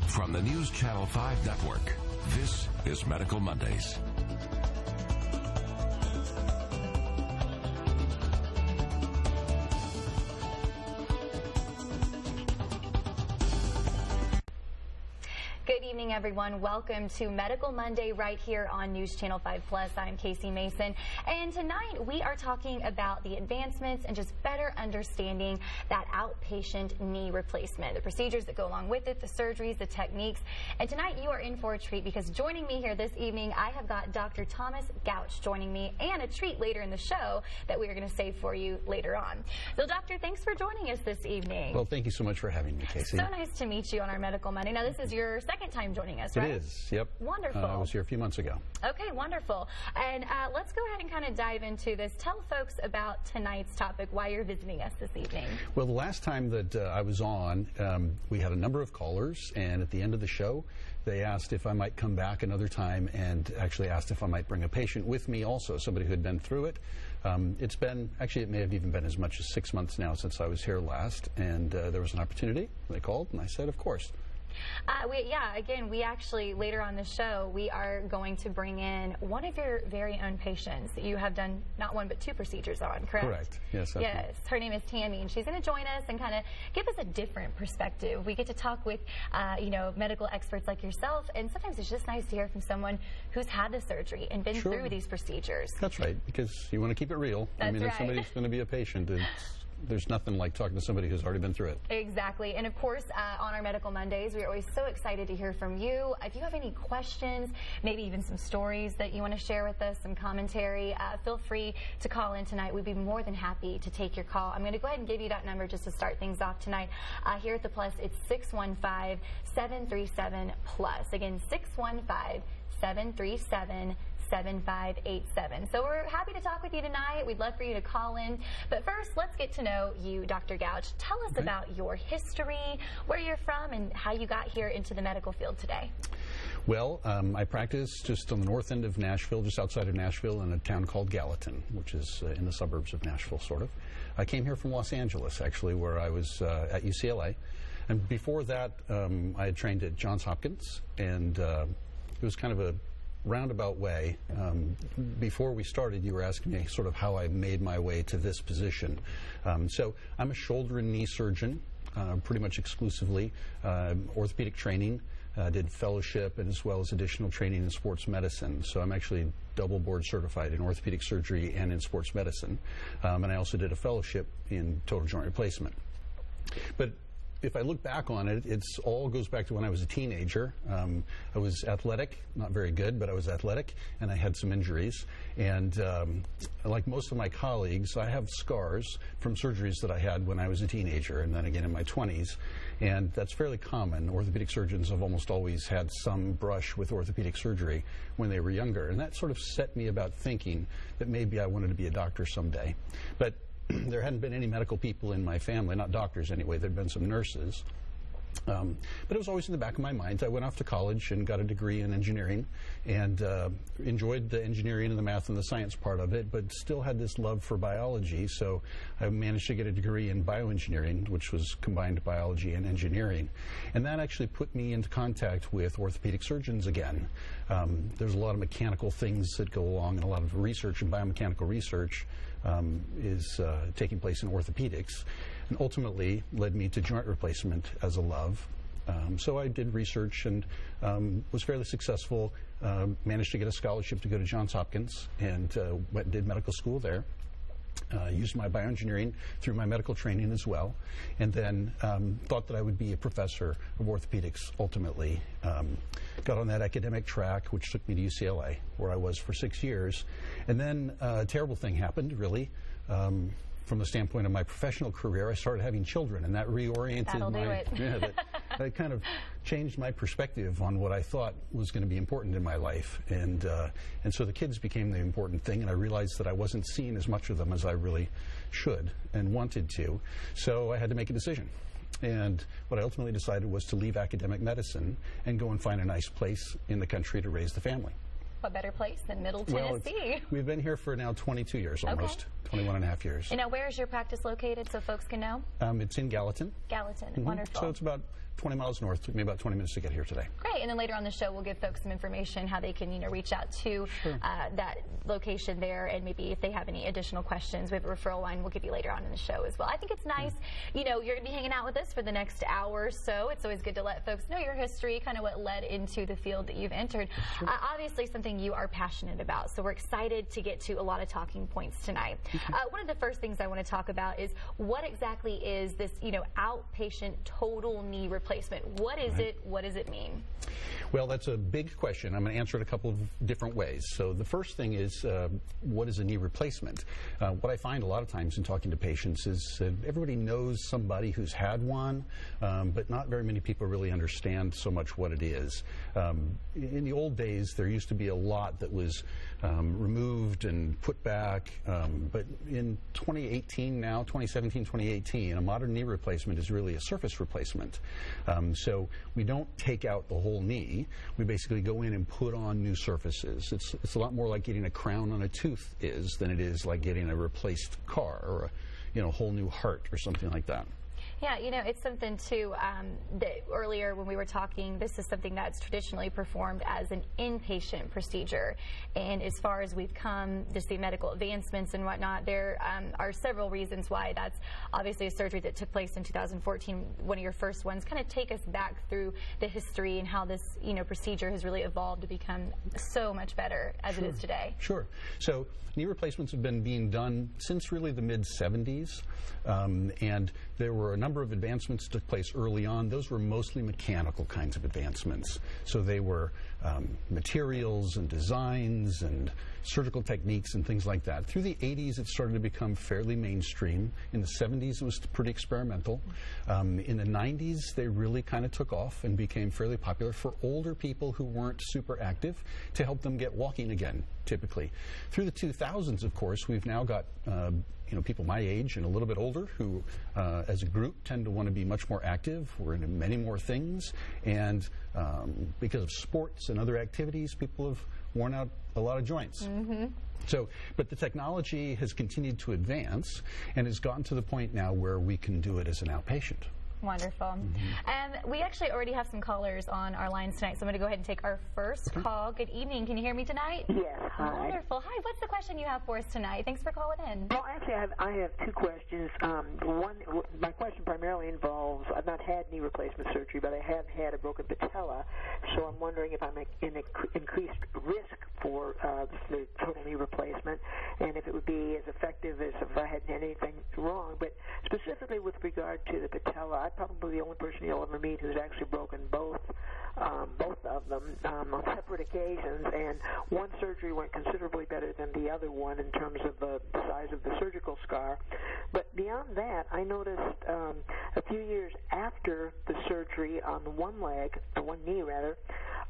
From the News Channel 5 Network, this is Medical Mondays. Good evening, everyone. Welcome to Medical Monday right here on News Channel 5 Plus. I'm Casey Mason, and tonight we are talking about the advancements and just better understanding that outpatient knee replacement, the procedures that go along with it, the surgeries, the techniques. And tonight you are in for a treat because joining me here this evening, I have got Dr. Thomas Gautsch joining me, and a treat later in the show that we are going to save for you later on. So, Doctor, thanks for joining us this evening. Well, thank you so much for having me, Casey. So nice to meet you on our Medical Monday. Now, this is your second time joining us, right? It is, yep. Wonderful. I was here a few months ago. Okay, wonderful. And let's go ahead and kind of dive into this. Tell folks about tonight's topic, why you're visiting us this evening. Well, the last time that I was on, we had a number of callers, and at the end of the show, they asked if I might come back another time and actually asked if I might bring a patient with me also, somebody who had been through it. It's been, actually it may have even been as much as 6 months now since I was here last, and there was an opportunity. They called, and I said, of course. Again, we actually, later on the show, we are going to bring in one of your very own patients that you have done not one but two procedures on, correct? Correct, yes. Yes, her name is Tammy, and she's going to join us and kind of give us a different perspective. We get to talk with, medical experts like yourself, and sometimes it's just nice to hear from someone who's had the surgery and been through these procedures. That's right, because you want to keep it real. That's if somebody's going to be a patient, there's nothing like talking to somebody who's already been through it. Exactly. And of course, on our Medical Mondays, we're always so excited to hear from you. If you have any questions, maybe even some stories that you want to share with us, some commentary, feel free to call in tonight. We'd be more than happy to take your call. I'm going to go ahead and give you that number just to start things off tonight. Here at the Plus, it's 615-737-PLUS. Again, 615-737-7587. So we're happy to talk with you tonight. We'd love for you to call in. But first, let's get to know you, Dr. Gautsch. Tell us about your history, where you're from, and how you got here into the medical field today. Well, I practice just on the north end of Nashville, just outside of Nashville, in a town called Gallatin, which is in the suburbs of Nashville, sort of. I came here from Los Angeles, actually, where I was at UCLA. And before that, I had trained at Johns Hopkins, and it was kind of a roundabout way. Before we started, you were asking me sort of how I made my way to this position. So I'm a shoulder and knee surgeon, pretty much exclusively, orthopedic training, did fellowship and as well as additional training in sports medicine. So I'm actually double board certified in orthopedic surgery and in sports medicine. And I also did a fellowship in total joint replacement. But if I look back on it, it all goes back to when I was a teenager. I was athletic, not very good, but I was athletic, and I had some injuries. And like most of my colleagues, I have scars from surgeries that I had when I was a teenager and then again in my 20s. And that's fairly common. Orthopedic surgeons have almost always had some brush with orthopedic surgery when they were younger. And that sort of set me about thinking that maybe I wanted to be a doctor someday. But there hadn't been any medical people in my family, not doctors anyway. There'd been some nurses. But it was always in the back of my mind. I went off to college and got a degree in engineering and enjoyed the engineering and the math and the science part of it, but still had this love for biology. So I managed to get a degree in bioengineering, which was combined biology and engineering. And that actually put me into contact with orthopedic surgeons again. There's a lot of mechanical things that go along, and a lot of research and biomechanical research is taking place in orthopedics, and ultimately led me to joint replacement as a love. So I did research and was fairly successful, managed to get a scholarship to go to Johns Hopkins, and went and did medical school there. Used my bioengineering through my medical training as well, and then thought that I would be a professor of orthopedics ultimately. Got on that academic track, which took me to UCLA, where I was for 6 years. And then a terrible thing happened, really. From the standpoint of my professional career, I started having children, and that reoriented that kind of changed my perspective on what I thought was going to be important in my life. And so the kids became the important thing, and I realized that I wasn't seeing as much of them as I really should and wanted to. So I had to make a decision. And what I ultimately decided was to leave academic medicine and go and find a nice place in the country to raise the family. What better place than Middle Tennessee? We've been here for now 22 years almost. 21 and a half years. And now, where is your practice located so folks can know? It's in Gallatin. Gallatin, wonderful. So it's about 20 miles north. Took me about 20 minutes to get here today. Great, and then later on the show, we'll give folks some information how they can, reach out to that location there, and maybe if they have any additional questions, we have a referral line we'll give you later on in the show as well. I think it's nice, you're going to be hanging out with us for the next hour or so. It's always good to let folks know your history, kind of what led into the field that you've entered. Obviously, something you are passionate about, so we're excited to get to a lot of talking points tonight. One of the first things I want to talk about is what exactly is this, outpatient total knee replacement? What is it? What does it mean? Well, that's a big question. I'm going to answer it a couple of different ways. So the first thing is, what is a knee replacement? What I find a lot of times in talking to patients is everybody knows somebody who's had one, but not very many people really understand so much what it is. In the old days, there used to be a lot that was removed and put back, but in 2018 now, 2017, 2018, a modern knee replacement is really a surface replacement. So we don't take out the whole knee. We basically go in and put on new surfaces. It's a lot more like getting a crown on a tooth than it is like getting a replaced car or a whole new heart or something like that. Yeah, it's something too that earlier when we were talking, this is something that's traditionally performed as an inpatient procedure. And as far as we've come, just the medical advancements and whatnot, there are several reasons why. That's obviously a surgery that took place in 2014, one of your first ones. Kind of take us back through the history and how this procedure has really evolved to become so much better as it is today. Sure. So knee replacements have been being done since really the mid-70s, and there were a number of advancements that took place early on. Those were mostly mechanical kinds of advancements. So they were materials and designs and surgical techniques and things like that. Through the 80s, it started to become fairly mainstream. In the 70s, it was pretty experimental. In the 90s, they really kind of took off and became fairly popular for older people who weren't super active to help them get walking again, typically. Through the 2000s, of course, we've now got people my age and a little bit older who, as a group, tend to want to be much more active. We're into many more things, and because of sports and other activities, people have worn out a lot of joints. But the technology has continued to advance and has gotten to the point now where we can do it as an outpatient. Wonderful. We actually already have some callers on our lines tonight, so I'm going to go ahead and take our first call. Good evening. Can you hear me tonight? Yes. Hi. Wonderful. Hi. What's the question you have for us tonight? Thanks for calling in. Well, actually, I have two questions. My question primarily involves, I've not had knee replacement surgery, but I have had a broken patella, so I'm wondering if I'm in increased risk for the total knee replacement, and if it would be as effective as if I hadn't had anything wrong. But specifically with regard to the patella, I'm probably the only person you'll ever meet who's actually broken both of them on separate occasions, and one surgery went considerably better than the other one in terms of the size of the surgical scar. But beyond that, I noticed a few years after the surgery on one knee rather,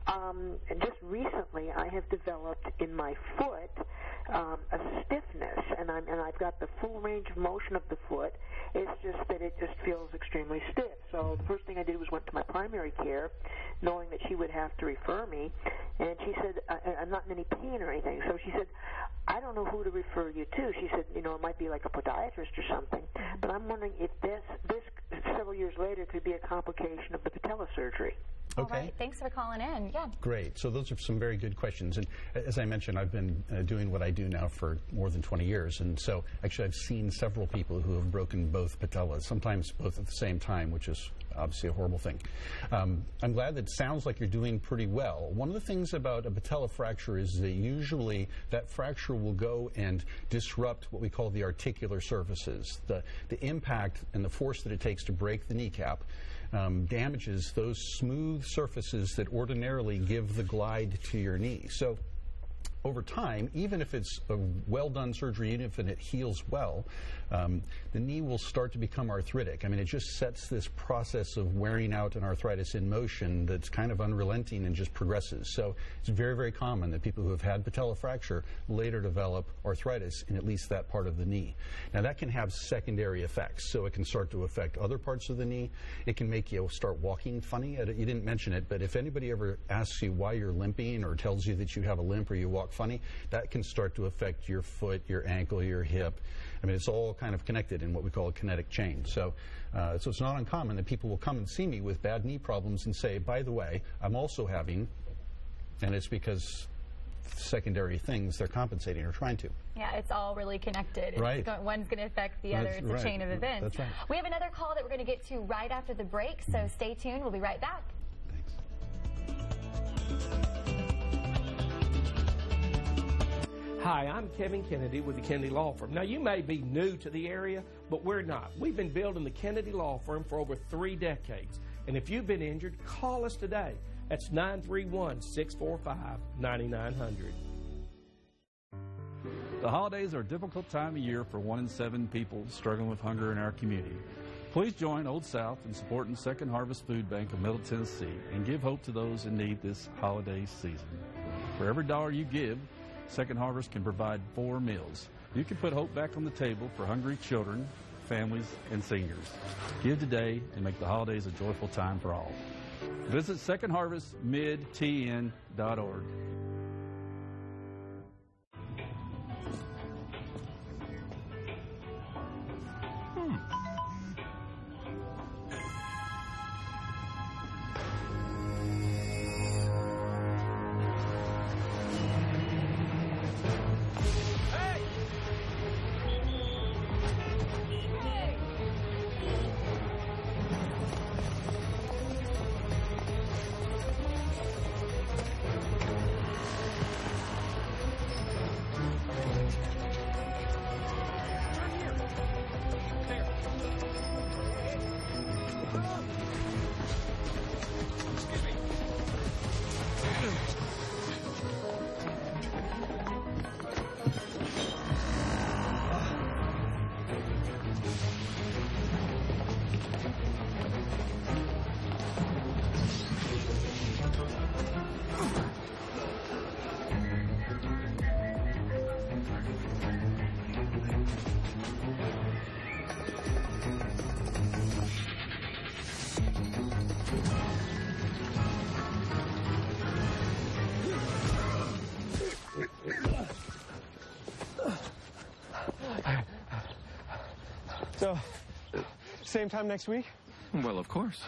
and just recently I have developed in my foot a stiffness, and I've got the full range of motion of the foot. It's just that it just feels extremely stiff. So the first thing I did was went to my primary care, knowing that she would have to refer me, and she said, I'm not in any pain or anything. So she said, I don't know who to refer you to. She said, it might be like a podiatrist or something, but I'm wondering if this several years later could be a complication of the patella surgery. All right. Thanks for calling in. Yeah. Great. So those are some very good questions. And as I mentioned, I've been doing what I do now for more than 20 years. And so actually I've seen several people who have broken both patellas, sometimes both at the same time, which is obviously a horrible thing. I'm glad that it sounds like you're doing pretty well. One of the things about a patella fracture is that usually that fracture will go and disrupt what we call the articular surfaces. The impact and the force that it takes to break the kneecap damages those smooth surfaces that ordinarily give the glide to your knee. So over time, even if it's a well-done surgery, even if it heals well, the knee will start to become arthritic. I mean, it just sets this process of wearing out an arthritis in motion that's kind of unrelenting and just progresses. So it's very, very common that people who have had patella fracture later develop arthritis in at least that part of the knee. Now, that can have secondary effects. So it can start to affect other parts of the knee. It can make you start walking funny. You didn't mention it, but if anybody ever asks you why you're limping or tells you that you have a limp or you walk walk funny, that can start to affect your foot, your ankle, your hip. I mean, it's all kind of connected in what we call a kinetic chain. So it's not uncommon that people will come and see me with bad knee problems and say, by the way, I'm also having, and it's because secondary things they're compensating or trying to. Yeah, it's all really connected. Right. One's going to affect the other. It's a chain of events. That's right. We have another call that we're going to get to right after the break, so stay tuned. We'll be right back. Hi, I'm Kevin Kennedy with the Kennedy Law Firm. Now, you may be new to the area, but we're not. We've been building the Kennedy Law Firm for over 3 decades. And if you've been injured, call us today. That's 931-645-9900. The holidays are a difficult time of year for 1 in 7 people struggling with hunger in our community. Please join Old South in supporting Second Harvest Food Bank of Middle Tennessee and give hope to those in need this holiday season. For every dollar you give, Second Harvest can provide 4 meals. You can put hope back on the table for hungry children, families, and seniors. Give today and make the holidays a joyful time for all. Visit secondharvestmidtn.org. So, same time next week? Well, of course.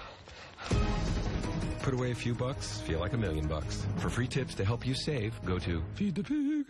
Put away a few bucks, feel like $1 million. For free tips to help you save, go to Feed the Pig.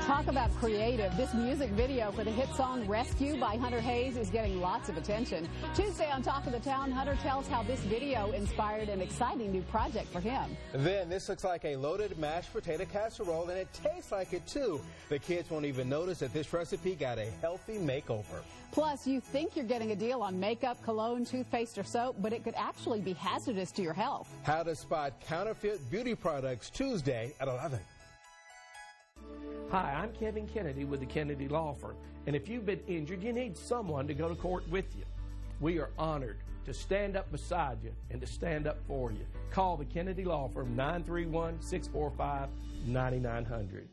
Talk about creative. This music video for the hit song Rescue by Hunter Hayes is getting lots of attention. Tuesday on Talk of the Town, Hunter tells how this video inspired an exciting new project for him. Then this looks like a loaded mashed potato casserole, and it tastes like it too. The kids won't even notice that this recipe got a healthy makeover. Plus, you think you're getting a deal on makeup, cologne, toothpaste, or soap, but it could actually be hazardous to your health. How to spot counterfeit beauty products, Tuesday at 11. Hi, I'm Kevin Kennedy with the Kennedy Law Firm. And if you've been injured, you need someone to go to court with you. We are honored to stand up beside you and to stand up for you. Call the Kennedy Law Firm, 931-645-9900.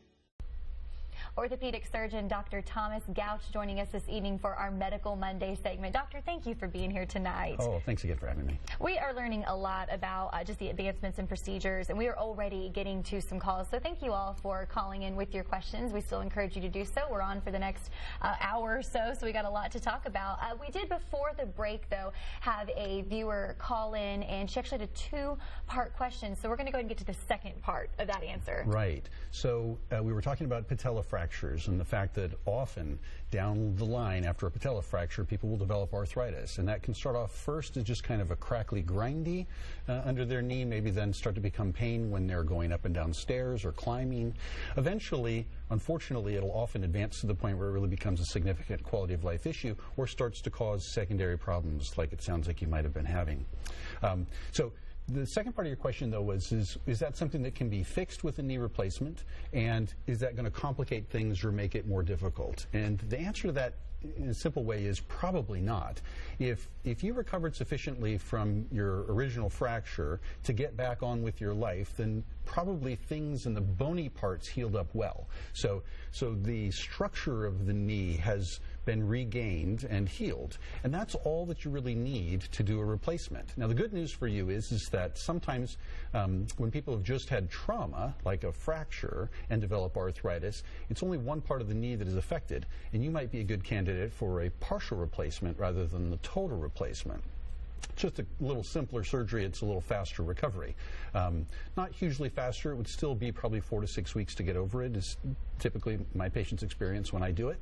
Orthopedic surgeon Dr. Thomas Gautsch joining us this evening for our Medical Monday segment. Doctor, thank you for being here tonight. Oh, thanks again for having me. We are learning a lot about just the advancements and procedures, and we are already getting to some calls. So thank you all for calling in with your questions. We still encourage you to do so. We're on for the next hour or so we got a lot to talk about. We did before the break, though, have a viewer call in, and she actually had a 2-part question. So we're going to go ahead and get to the second part of that answer. Right. So we were talking about patella fractures and the fact that often down the line after a patella fracture, people will develop arthritis. And that can start off first as just kind of a crackly, grindy under their knee, maybe then start to become pain when they're going up and down stairs or climbing. Eventually, unfortunately, it'll often advance to the point where it really becomes a significant quality of life issue or starts to cause secondary problems like it sounds like you might have been having. So the second part of your question, though, was, is that something that can be fixed with a knee replacement, and is that going to complicate things or make it more difficult? And the answer to that in a simple way is probably not. If you recovered sufficiently from your original fracture to get back on with your life, then probably things in the bony parts healed up well. So the structure of the knee has been regained and healed. And that's all that you really need to do a replacement. Now, the good news for you is that sometimes when people have just had trauma, like a fracture, and develop arthritis, it's only one part of the knee that is affected, and you might be a good candidate for a partial replacement rather than the total replacement. It's just a little simpler surgery. It's a little faster recovery. Not hugely faster. It would still be probably 4 to 6 weeks to get over it, is typically my patient's experience when I do it,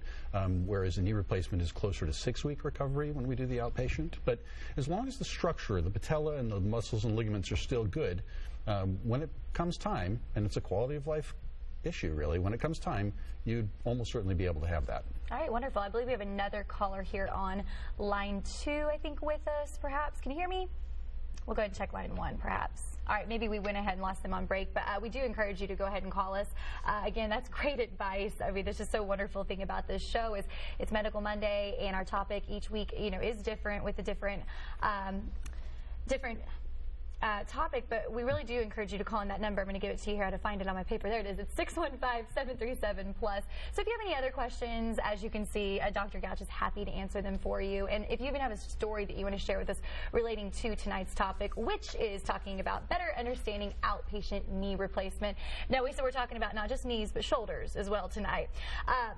whereas a knee replacement is closer to 6-week recovery when we do the outpatient. But as long as the structure, the patella and the muscles and ligaments are still good, when it comes time, and it's a quality of life issue really, when it comes time, you'd almost certainly be able to have that. All right, wonderful. I believe we have another caller here on line 2, I think, with us, perhaps. Can you hear me? We'll go ahead and check line 1, perhaps. All right, maybe we went ahead and lost them on break, but we do encourage you to go ahead and call us. Again, that's great advice. I mean, that's just so wonderful thing about this show is it's Medical Monday, and our topic each week, is different with a different topic, but we really do encourage you to call in that number. I'm going to give it to you here. I had to find it on my paper. There it is. It's 615-737-PLUS. So if you have any other questions, as you can see, Dr. Gautsch is happy to answer them for you. And if you even have a story that you want to share with us relating to tonight's topic, which is talking about better understanding outpatient knee replacement. Now, we said we're talking about not just knees, but shoulders as well tonight.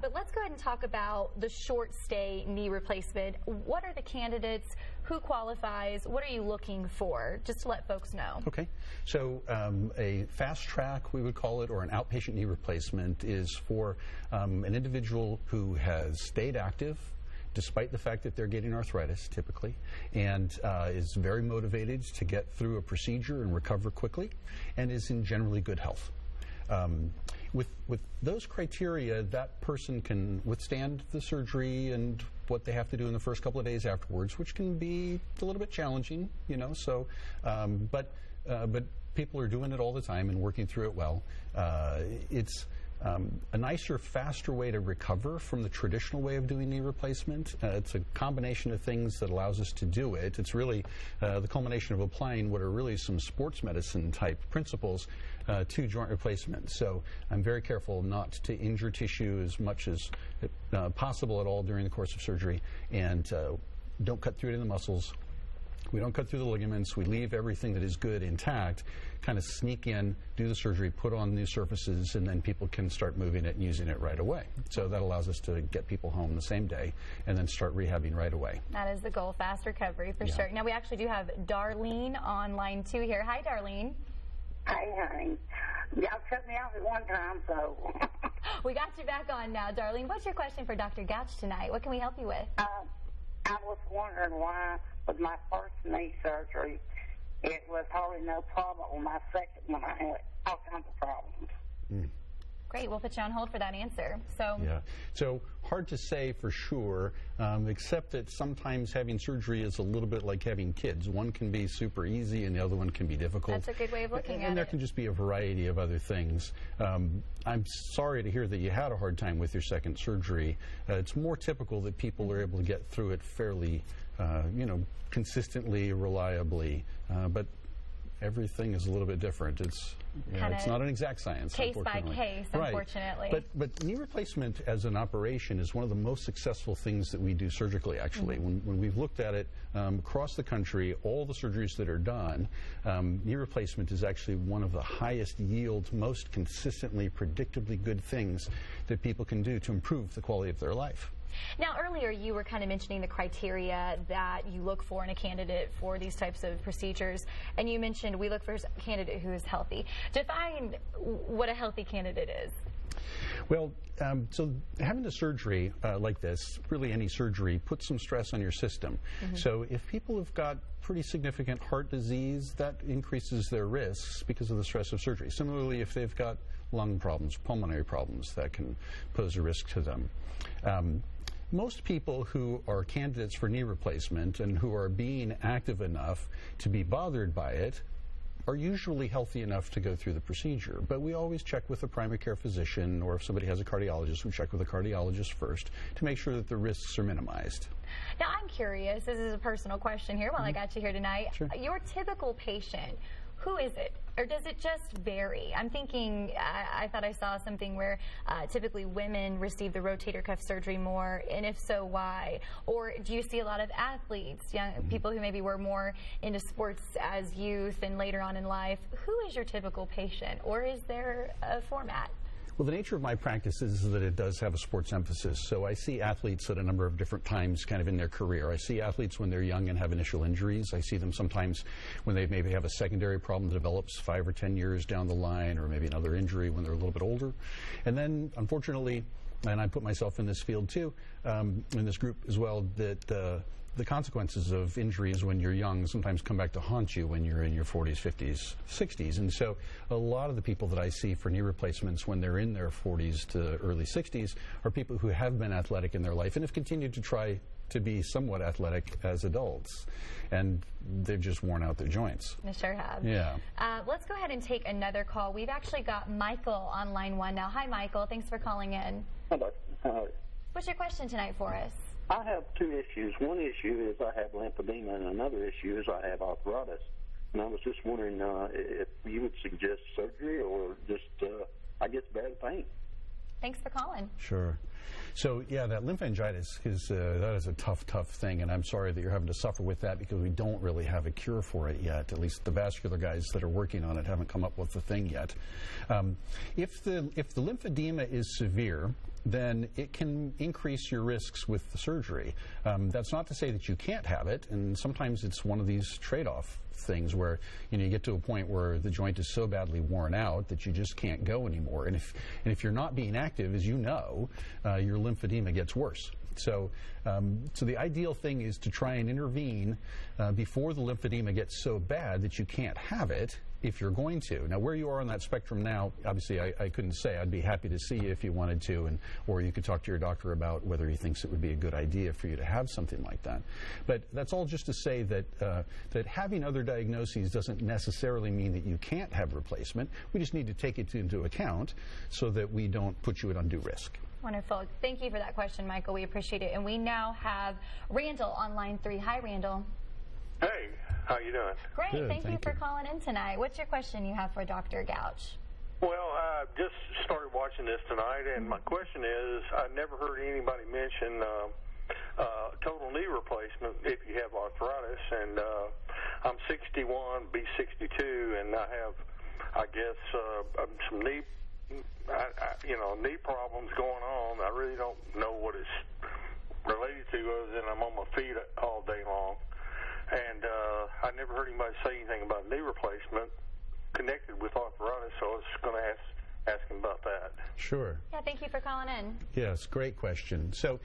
But let's go ahead and talk about the short stay knee replacement. What are the candidates? Who qualifies? What are you looking for? Just to let folks know. Okay. So a fast track, we would call it, or an outpatient knee replacement is for an individual who has stayed active despite the fact that they're getting arthritis typically, and is very motivated to get through a procedure and recover quickly, and is in generally good health. With those criteria, that person can withstand the surgery and what they have to do in the first couple of days afterwards, which can be a little bit challenging, so, but people are doing it all the time and working through it well. It's a nicer, faster way to recover from the traditional way of doing knee replacement. It's a combination of things that allows us to do it. It's really the culmination of applying what are really some sports medicine type principles to joint replacement. So I'm very careful not to injure tissue as much as possible at all during the course of surgery, and don't cut through it in the muscles. We don't cut through the ligaments. We leave everything that is good intact, kind of sneak in, do the surgery, put on new surfaces, and then people can start moving it and using it right away. So that allows us to get people home the same day and then start rehabbing right away. That is the goal, fast recovery for sure. Now we actually do have Darlene on line 2 here. Hi, Darlene. Hey, honey. Y'all cut me off at one time, so. We got you back on now, Darlene. What's your question for Dr. Gautsch tonight? What can we help you with? I was wondering why, with my first knee surgery, it was hardly no problem. With my second one, I had all kinds of problems. Great. We'll put you on hold for that answer. So hard to say for sure, except that sometimes having surgery is a little bit like having kids. One can be super easy and the other one can be difficult. That's a good way of looking at it. And there can just be a variety of other things. I'm sorry to hear that you had a hard time with your second surgery. It's more typical that people are able to get through it fairly, consistently, reliably. But everything is a little bit different. It's not an exact science, case by case, unfortunately. Right. But knee replacement as an operation is one of the most successful things that we do surgically, actually. When we've looked at it across the country, all the surgeries that are done, knee replacement is actually one of the highest yield, most consistently, predictably good things that people can do to improve the quality of their life. Now, earlier you were kind of mentioning the criteria that you look for in a candidate for these types of procedures, and you mentioned we look for a candidate who is healthy. Define what a healthy candidate is. Well, so having a surgery like this, really any surgery, puts some stress on your system. So if people have got pretty significant heart disease, that increases their risks because of the stress of surgery. Similarly, if they've got lung problems, pulmonary problems, that can pose a risk to them. Most people who are candidates for knee replacement and who are being active enough to be bothered by it are usually healthy enough to go through the procedure. But we always check with a primary care physician, or if somebody has a cardiologist, we check with a cardiologist first to make sure that the risks are minimized. Now, I'm curious, this is a personal question here while I got you here tonight. Sure. Your typical patient, Who is it? Or does it just vary? I'm thinking, I thought I saw something where typically women receive the rotator cuff surgery more, and if so, why? Or do you see a lot of athletes, young people who maybe were more into sports as youth and later on in life? Who is your typical patient, or is there a format? Well, the nature of my practice is that it does have a sports emphasis. So I see athletes at a number of different times kind of in their career. I see athletes when they're young and have initial injuries. I see them sometimes when they maybe have a secondary problem that develops 5 or 10 years down the line, or maybe another injury when they're a little bit older. And then, unfortunately, and I put myself in this field too, in this group as well, that the consequences of injuries when you're young sometimes come back to haunt you when you're in your 40s, 50s, 60s. And so a lot of the people that I see for knee replacements when they're in their 40s to early 60s are people who have been athletic in their life and have continued to try to be somewhat athletic as adults. And they've just worn out their joints. They sure have. Yeah. Let's go ahead and take another call. We've actually got Michael on line 1 now. Hi, Michael. Thanks for calling in. Hello. What's your question tonight for us? I have 2 issues. One issue is I have lymphedema, and another issue is I have arthritis. And I was just wondering if you would suggest surgery or just, I guess, bad pain. Thanks for calling. Sure. So, yeah, that lymphangitis that is a tough thing, and I'm sorry that you're having to suffer with that because we don't really have a cure for it yet. At least the vascular guys that are working on it haven't come up with the thing yet. If the lymphedema is severe, then it can increase your risks with the surgery. That's not to say that you can't have it, and sometimes it's one of these trade-off things where you get to a point where the joint is so badly worn out that you just can't go anymore. And if you're not being active, as you know, your lymphedema gets worse. So the ideal thing is to try and intervene before the lymphedema gets so bad that you can't have it, if you're going to. Now, where you are on that spectrum now, obviously I couldn't say. I'd be happy to see you if you wanted to, or you could talk to your doctor about whether he thinks it would be a good idea for you to have something like that. But that's all just to say that that having other diagnoses doesn't necessarily mean that you can't have replacement. We just need to take it into account so that we don't put you at undue risk. Wonderful. Thank you for that question, Michael. We appreciate it. And we now have Randall on line 3. Hi, Randall. Hey, how you doing? Great. Thank you for calling in tonight. What's your question you have for Dr. Gautsch? Well, I just started watching this tonight, and my question is, I've never heard anybody mention total knee replacement if you have arthritis, and I'm 61, be 62, and I have, I guess, some knee problems going on. I really don't know what it's related to other than I'm on my feet all day long. And I never heard anybody say anything about knee replacement connected with arthritis, so I was going to ask him about that. Sure. Yeah, thank you for calling in. Yes, great question. So,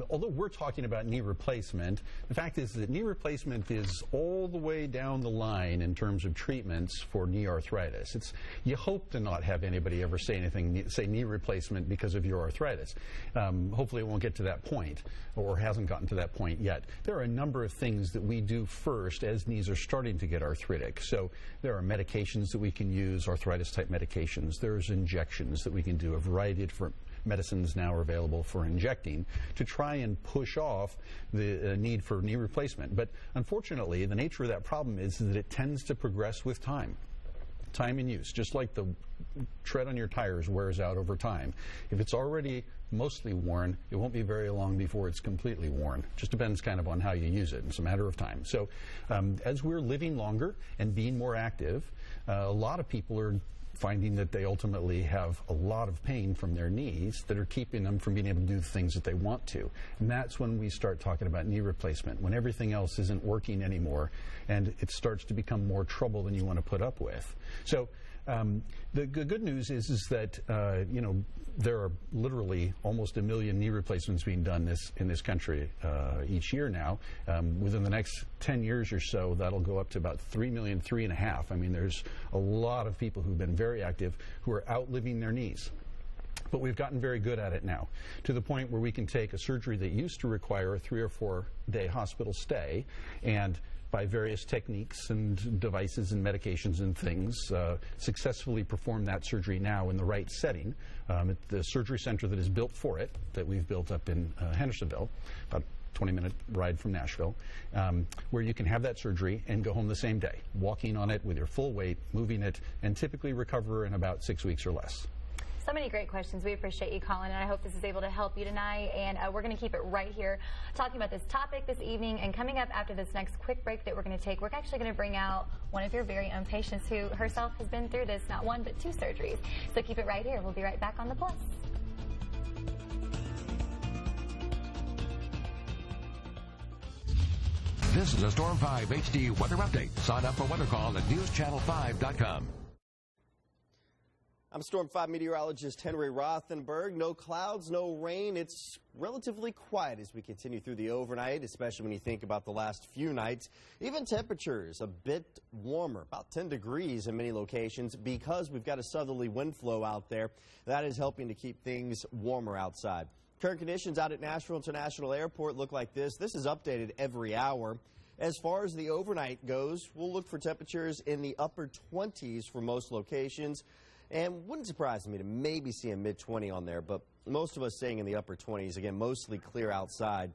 although we're talking about knee replacement, the fact is that knee replacement is all the way down the line in terms of treatments for knee arthritis. You hope to not have anybody ever say knee replacement because of your arthritis. Hopefully it won't get to that point, or hasn't gotten to that point yet. There are a number of things that we do first as knees are starting to get arthritic. So there are medications that we can use, arthritis-type medications. There's injections that we can do. A variety of different medicines now are available for injecting to try and push off the need for knee replacement. But unfortunately, the nature of that problem is that it tends to progress with time and use, just like the tread on your tires wears out over time. If it's already mostly worn, it won't be very long before it's completely worn. Just depends kind of on how you use it. It's a matter of time. So as we're living longer and being more active, a lot of people are finding that they ultimately have a lot of pain from their knees that are keeping them from being able to do the things that they want to. And that's when we start talking about knee replacement, when everything else isn't working anymore and it starts to become more trouble than you want to put up with. So the good news is that there are literally almost 1 million knee replacements being done in this country each year now. Within the next 10 years or so, that'll go up to about 3 million, 3.5. I mean, there's a lot of people who've been very active who are outliving their knees. But we've gotten very good at it now, to the point where we can take a surgery that used to require a 3 or 4 day hospital stay, and by various techniques and devices and medications and things, successfully perform that surgery now in the right setting at the surgery center that is built for it, that we've built up in Hendersonville, about 20-minute ride from Nashville, where you can have that surgery and go home the same day, walking on it with your full weight, moving it, and typically recover in about 6 weeks or less. So many great questions. We appreciate you calling, and I hope this is able to help you tonight. And we're going to keep it right here talking about this topic this evening. And coming up after this next quick break that we're going to take, we're actually going to bring out one of your very own patients who herself has been through this, not one but 2 surgeries. So keep it right here. We'll be right back on The Plus. This is a Storm 5 HD weather update. Sign up for Weather Call at newschannel5.com. I'm Storm 5 meteorologist Henry Rothenberg. No clouds, no rain. It's relatively quiet as we continue through the overnight, especially when you think about the last few nights. Even temperatures a bit warmer, about 10 degrees in many locations, because we've got a southerly wind flow out there. That is helping to keep things warmer outside. Current conditions out at Nashville International Airport look like this. This is updated every hour. As far as the overnight goes, we'll look for temperatures in the upper 20s for most locations. And wouldn't surprise me to maybe see a mid-20 on there, but most of us staying in the upper 20s. Again, mostly clear outside.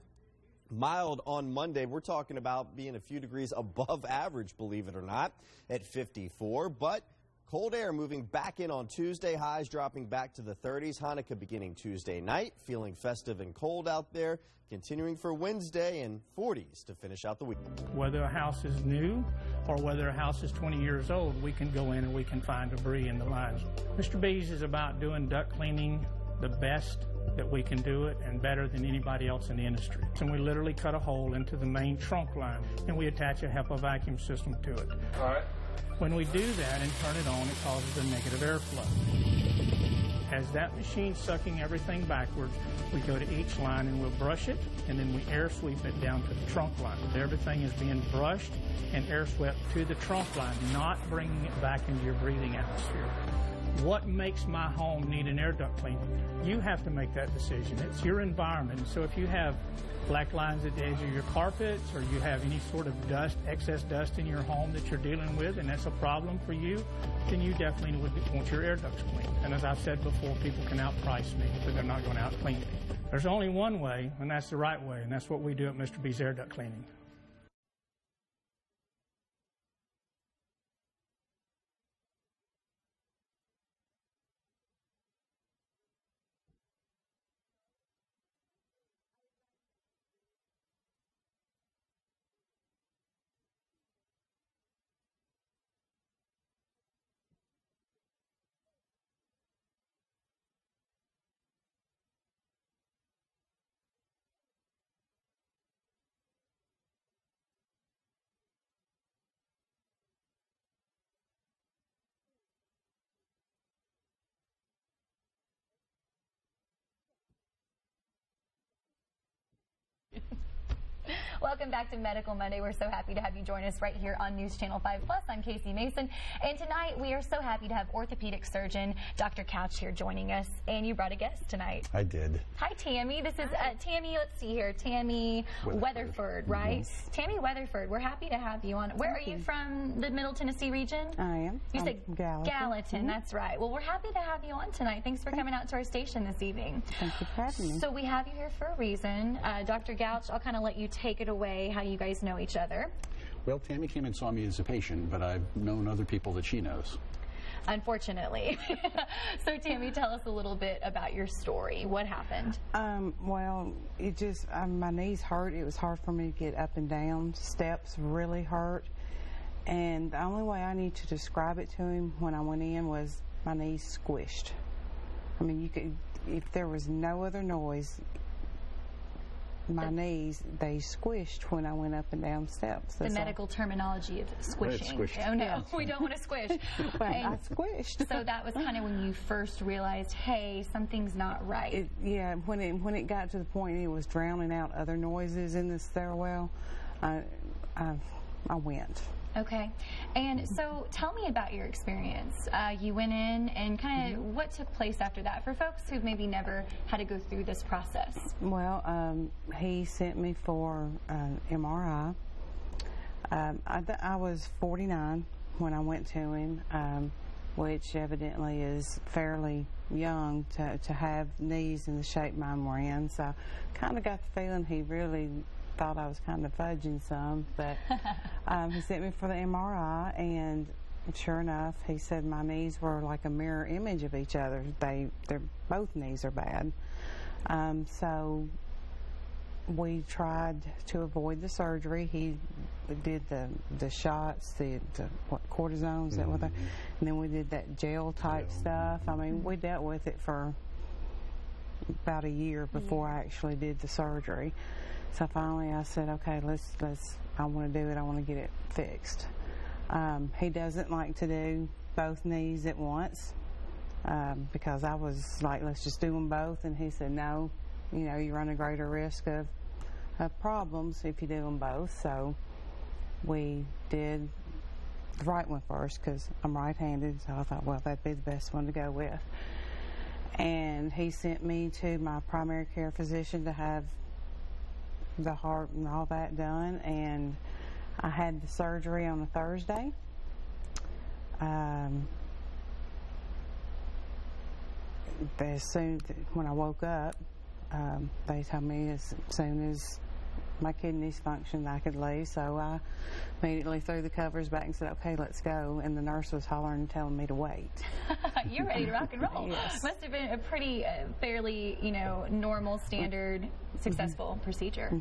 Mild on Monday. We're talking about being a few degrees above average, believe it or not, at 54. But cold air moving back in on Tuesday. Highs dropping back to the 30s. Hanukkah beginning Tuesday night. Feeling festive and cold out there. Continuing for Wednesday, and 40s to finish out the week. Whether a house is new or whether a house is 20 years old, we can go in and we can find debris in the lines. Mr. B's is about doing duct cleaning the best that we can do it and better than anybody else in the industry. And we literally cut a hole into the main trunk line and we attach a HEPA vacuum system to it. All right. When we do that and turn it on, it causes a negative airflow. As that machine's sucking everything backwards, we go to each line and we'll brush it, and then we air sweep it down to the trunk line. Everything is being brushed and air swept to the trunk line, not bringing it back into your breathing atmosphere. What makes my home need an air duct cleaning? You have to make that decision. It's your environment. So if you have black lines at the edge of your carpets, or you have any sort of dust, excess dust in your home that you're dealing with, and that's a problem for you, then you definitely would want your air ducts cleaned. And as I've said before, people can outprice me, but they're not going to outclean me. There's only one way, and that's the right way, and that's what we do at Mr. B's Air Duct Cleaning. Welcome back to Medical Monday. We're so happy to have you join us right here on News Channel 5 Plus. I'm Casey Mason, and tonight we are so happy to have orthopedic surgeon Dr. Gautsch here joining us. And you brought a guest tonight. I did. Hi, Tammy. This is Tammy. Let's see here, Tammy Weatherford, right? Mm-hmm. Tammy Weatherford. We're happy to have you on. Where are you from? The Middle Tennessee region? I am. You said Gallatin. Gallatin. Mm-hmm. That's right. Well, we're happy to have you on tonight. Thanks for coming out to our station this evening. Thank you for having me. So we have you here for a reason. Dr. Gautsch, I'll kind of let you take it away. How you guys know each other? Well, Tammy came and saw me as a patient, but I've known other people that she knows. Unfortunately. So Tammy, tell us a little bit about your story. What happened? Well, it just, my knees hurt. It was hard for me to get up and down. Steps really hurt. And the only way I need to describe it to him when I went in was my knees squished. I mean, you could, if there was no other noise, my knees, they squished when I went up and down steps. The medical terminology of squishing. Right, squished. Oh no, we don't want to squish. I squished. So that was kind of when you first realized, hey, something's not right. Yeah, when it got to the point it was drowning out other noises in the stairwell, I went. Okay. And so tell me about your experience. You went in and kind of what took place after that for folks who've maybe never had to go through this process? Well, he sent me for an MRI. I was 49 when I went to him. which evidently is fairly young to have knees in the shape mine were in. So kind of got the feeling he really thought I was kind of fudging some, but he sent me for the MRI, and sure enough, he said my knees were like a mirror image of each other. They're both knees are bad. So we tried to avoid the surgery. He did the shots, the cortisone, is that what they, and then we did that gel type stuff. I mean, we dealt with it for about a year before I actually did the surgery. So finally I said, okay, I want to do it. I want to get it fixed. He doesn't like to do both knees at once because I was like, let's just do them both. And he said, no, you know, you run a greater risk of problems if you do them both. So we did the right one first because I'm right-handed. So I thought, well, that'd be the best one to go with. And he sent me to my primary care physician to have the heart and all that done. And I had the surgery on a Thursday. As soon when I woke up, they told me as soon as my kidneys functioned I could leave. So I immediately threw the covers back and said, okay, let's go. And the nurse was hollering and telling me to wait. You're ready to rock and roll. Yes. Must have been a pretty fairly, you know, normal, standard, successful procedure.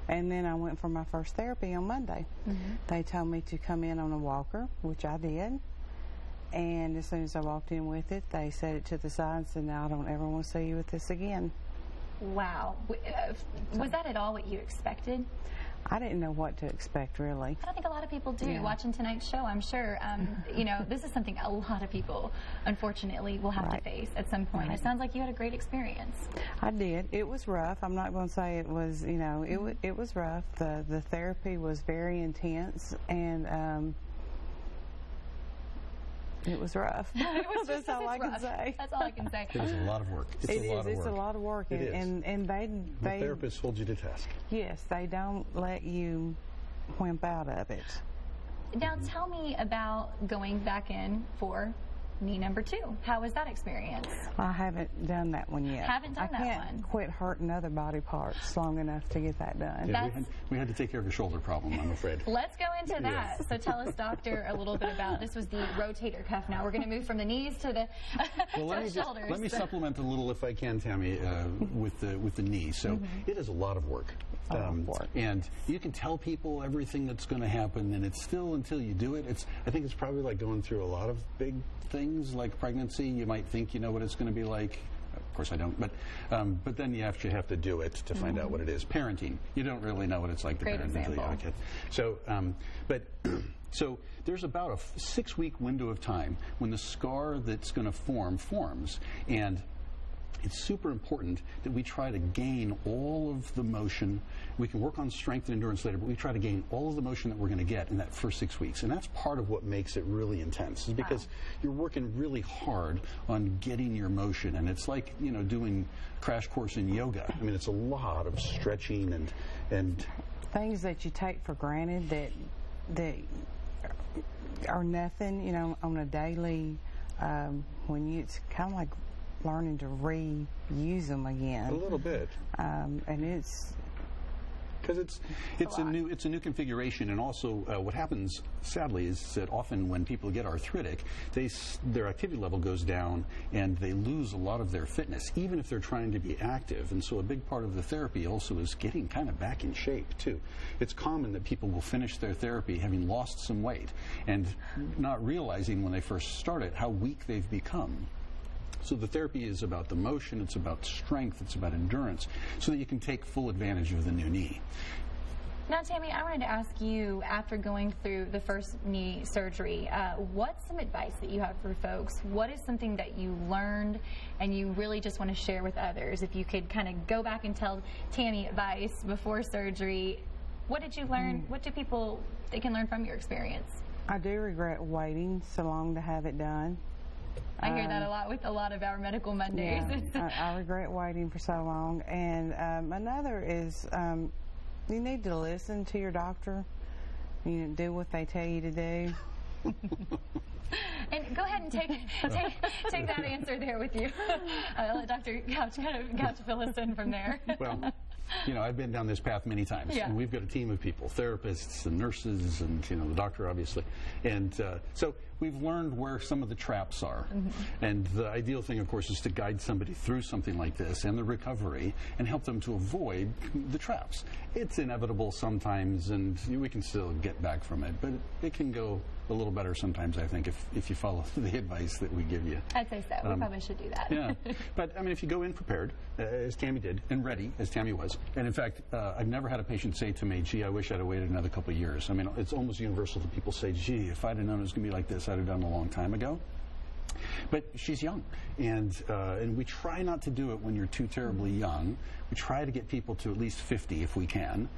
And then I went for my first therapy on Monday. They told me to come in on a walker, which I did. And as soon as I walked in with it, they set it to the side and said, now I don't ever want to see you with this again. Wow. Was that at all what you expected? I didn't know what to expect, really. I don't think a lot of people do. Watching tonight's show, I'm sure, you know, this is something a lot of people, unfortunately, will have to face at some point. It sounds like you had a great experience. I did. It was rough. I'm not going to say it was, you know, it was rough. The therapy was very intense, and it was rough. That's all I can say. That's all I can say. It was a lot of work. It's a lot of work. It is. And the therapists hold you to task. Yes, they don't let you wimp out of it. Now tell me about going back in for knee number 2. How was that experience? I haven't done that one yet. Haven't done that one. I can't quit hurting other body parts long enough to get that done. Yeah, we had to take care of a shoulder problem, I'm afraid. Let's go into that. So tell us, doctor, a little bit about, this was the rotator cuff. Now we're going to move from the knees to the, shoulders. Let me supplement a little, if I can, Tammy, with the knee. So it is a lot of work. And you can tell people everything that's going to happen, and it's still, until you do it, I think it's probably like going through a lot of big things like pregnancy. You might think you know what it's going to be like. Of course I don't, but then you actually have to do it to find out what it is. Parenting, you don't really know what it's like to parent until you have a kid. So, so there's about a 6-week window of time when the scar that's going to forms, and it's super important that we try to gain all of the motion. We can work on strength and endurance later, but we try to gain all of the motion that we're going to get in that first 6 weeks. And that's part of what makes it really intense, is because you're working really hard on getting your motion. And it's like, you know, doing a crash course in yoga. I mean, it's a lot of stretching and things that you take for granted that are nothing, you know, on a daily, it's kind of like learning to reuse them again. A little bit. And it's because it's a new configuration, and also what happens sadly is that often when people get arthritic, their activity level goes down and they lose a lot of their fitness, even if they're trying to be active. And so a big part of the therapy also is getting kind of back in shape too. It's common that people will finish their therapy having lost some weight and not realizing when they first start it how weak they've become. So the therapy is about the motion, it's about strength, it's about endurance, so that you can take full advantage of the new knee. Now, Tammy, I wanted to ask you, after going through the first knee surgery, what's some advice that you have for folks? What is something that you learned and you really just want to share with others? If you could kind of go back and tell Tammy advice before surgery, what did you learn? What do people, they can learn from your experience? I do regret waiting so long to have it done. I hear that a lot with a lot of our Medical Mondays. Yeah, I regret waiting for so long. And another is you need to listen to your doctor. You know, do what they tell you to do. And go ahead and take that answer there with you. I'll let Dr. Gautsch fill us in from there. Well, you know, I've been down this path many times, and we've got a team of people, therapists and nurses and, you know, the doctor, obviously. And so we've learned where some of the traps are. And the ideal thing, of course, is to guide somebody through something like this and the recovery and help them to avoid the traps. It's inevitable sometimes, and we can still get back from it, but it can go a little better sometimes, I think, if you follow the advice that we give you. I'd say so. We probably should do that. Yeah. But, I mean, if you go in prepared, as Tammy did, and ready, as Tammy was, and in fact, I've never had a patient say to me, gee, I wish I'd have waited another couple of years. I mean, it's almost universal that people say, gee, if I'd have known it was going to be like this, I'd have done it a long time ago. But she's young, and we try not to do it when you're too terribly young. We try to get people to at least 50 if we can,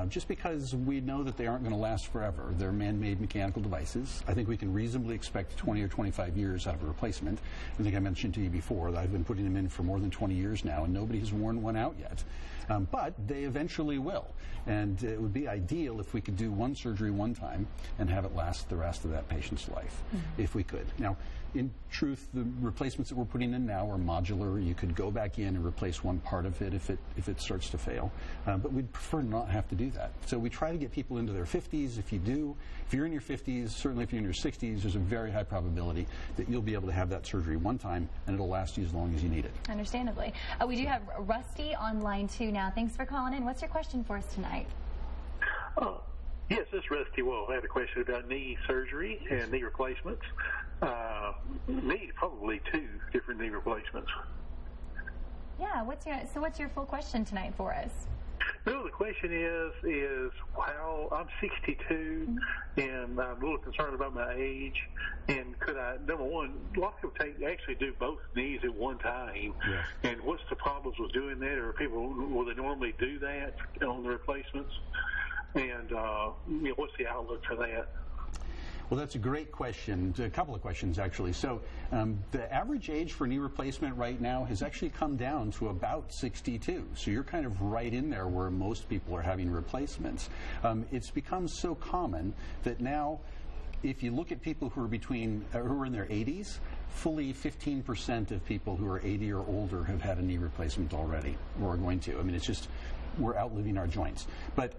just because we know that they aren't going to last forever. They're man-made mechanical devices. I think we can reasonably expect 20 or 25 years out of a replacement. I think I mentioned to you before that I've been putting them in for more than 20 years now, and nobody has worn one out yet. But they eventually will. And it would be ideal if we could do one surgery one time and have it last the rest of that patient's life, if we could. Now, in truth, the replacements that we're putting in now are modular. You could go back in and replace one part of it if it starts to fail. But we'd prefer not have to do that. So we try to get people into their 50s. If you're in your 50s, certainly if you're in your 60s, there's a very high probability that you'll be able to have that surgery one time, and it'll last you as long as you need it. Understandably. We do have Rusty on line 2 now. Thanks for calling in. What's your question for us tonight? Yes, this is Rusty Wolf. I had a question about knee surgery and knee replacements. Need probably 2 different knee replacements. Yeah, what's your full question tonight for us? No, the question is how I'm 62 and I'm a little concerned about my age. And could I, number one, a lot of people actually do both knees at one time. Yes. And what's the problems with doing that? Or will they normally do that on the replacements? And what's the outlook for that? Well, that's a great question. A couple of questions, actually. So the average age for knee replacement right now has actually come down to about 62. So you're kind of right in there where most people are having replacements. It's become so common that now, if you look at people who are in their 80s, fully 15% of people who are 80 or older have had a knee replacement already, or are going to. I mean, it's just, we're outliving our joints. But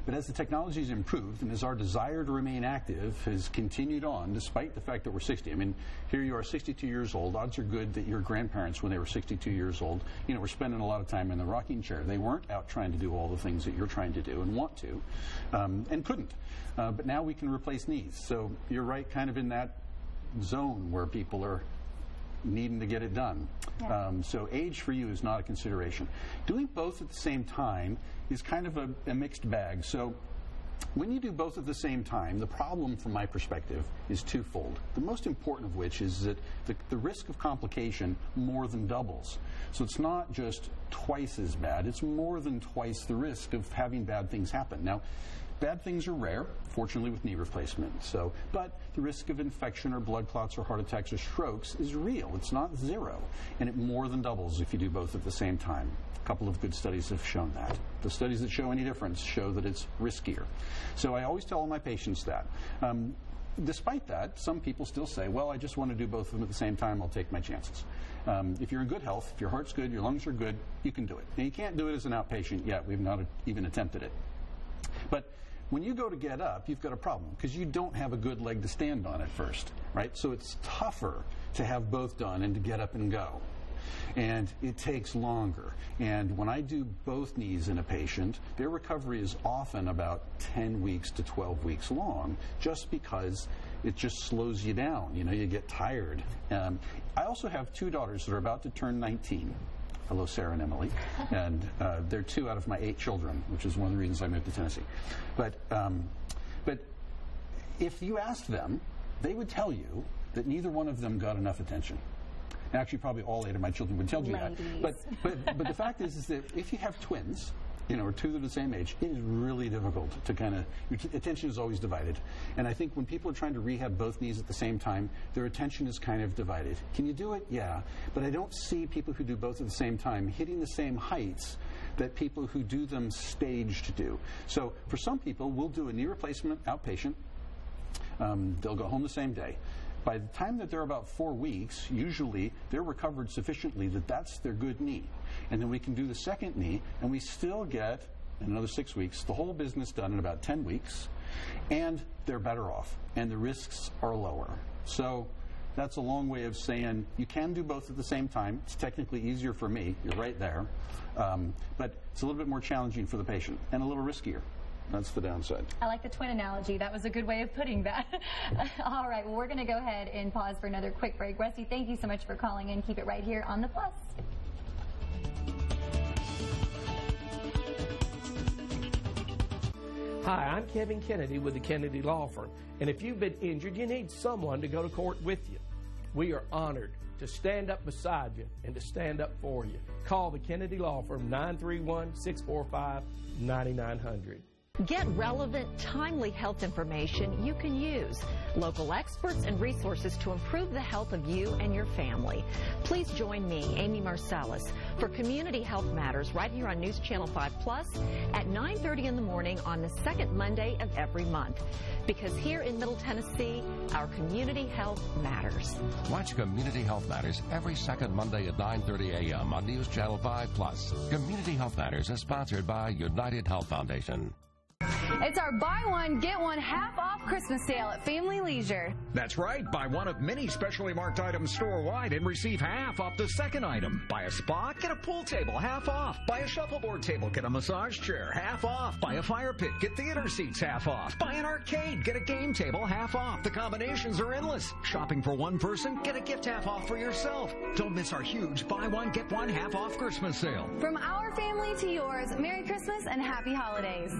as the technology has improved and as our desire to remain active has continued on, despite the fact that we're 60. I mean, here you are 62 years old. Odds are good that your grandparents, when they were 62 years old, were spending a lot of time in the rocking chair. They weren't out trying to do all the things that you're trying to do and want to, and couldn't. But now we can replace knees. So you're right, kind of in that zone where people are needing to get it done. Yeah. So age for you is not a consideration. Doing both at the same time is kind of a mixed bag. So when you do both at the same time, the problem from my perspective is twofold. The most important of which is that the risk of complication more than doubles. So it's not just twice as bad, it's more than twice the risk of having bad things happen. Now, bad things are rare, fortunately, with knee replacement. But the risk of infection or blood clots or heart attacks or strokes is real. It's not zero. And it more than doubles if you do both at the same time. A couple of good studies have shown that. The studies that show any difference show that it's riskier. So I always tell all my patients that. Despite that, some people still say, well, I just want to do both of them at the same time. I'll take my chances. If you're in good health, if your heart's good, your lungs are good, you can do it. Now, you can't do it as an outpatient yet. We've not even attempted it. But when you go to get up, you've got a problem because you don't have a good leg to stand on at first, right? So it's tougher to have both done and to get up and go. And it takes longer. And when I do both knees in a patient, their recovery is often about 10 weeks to 12 weeks long, just because it just slows you down. You get tired. I also have 2 daughters that are about to turn 19. Hello, Sarah and Emily. And they're 2 out of my 8 children, which is one of the reasons I moved to Tennessee. But if you asked them, they would tell you that neither one of them got enough attention. Actually, probably all 8 of my children would tell you that. But the fact is that if you have twins, or 2 that are the same age, it is really difficult to your attention is always divided. And I think when people are trying to rehab both knees at the same time, their attention is kind of divided. Can you do it? Yeah. But I don't see people who do both at the same time hitting the same heights that people who do them staged do. So for some people, we'll do a knee replacement outpatient. They'll go home the same day. By the time that they're about 4 weeks, usually they're recovered sufficiently that that's their good knee. And then we can do the second knee, and we still get, in another 6 weeks, the whole business done in about 10 weeks, and they're better off, and the risks are lower. So that's a long way of saying you can do both at the same time. It's technically easier for me. You're right there. But it's a little bit more challenging for the patient and a little riskier. That's the downside. I like the twin analogy. That was a good way of putting that. All right, well, we're going to go ahead and pause for another quick break. Rusty, thank you so much for calling in. Keep it right here on The Plus. Hi, I'm Kevin Kennedy with the Kennedy Law Firm, and if you've been injured, you need someone to go to court with you. We are honored to stand up beside you and to stand up for you. Call the Kennedy Law Firm, 931-645-9900. Get relevant, timely health information you can use. Local experts and resources to improve the health of you and your family. Please join me, Amy Marsalis, for Community Health Matters right here on News Channel 5 Plus at 9:30 in the morning on the second Monday of every month. Because here in Middle Tennessee, our community health matters. Watch Community Health Matters every second Monday at 9:30 a.m. on News Channel 5 Plus. Community Health Matters is sponsored by United Health Foundation. It's our buy one, get one half off Christmas sale at Family Leisure. That's right. Buy one of many specially marked items store-wide and receive half off the second item. Buy a spa, get a pool table, half off. Buy a shuffleboard table, get a massage chair, half off. Buy a fire pit, get theater seats, half off. Buy an arcade, get a game table, half off. The combinations are endless. Shopping for one person, get a gift half off for yourself. Don't miss our huge buy one, get one half off Christmas sale. From our family to yours, Merry Christmas and Happy Holidays.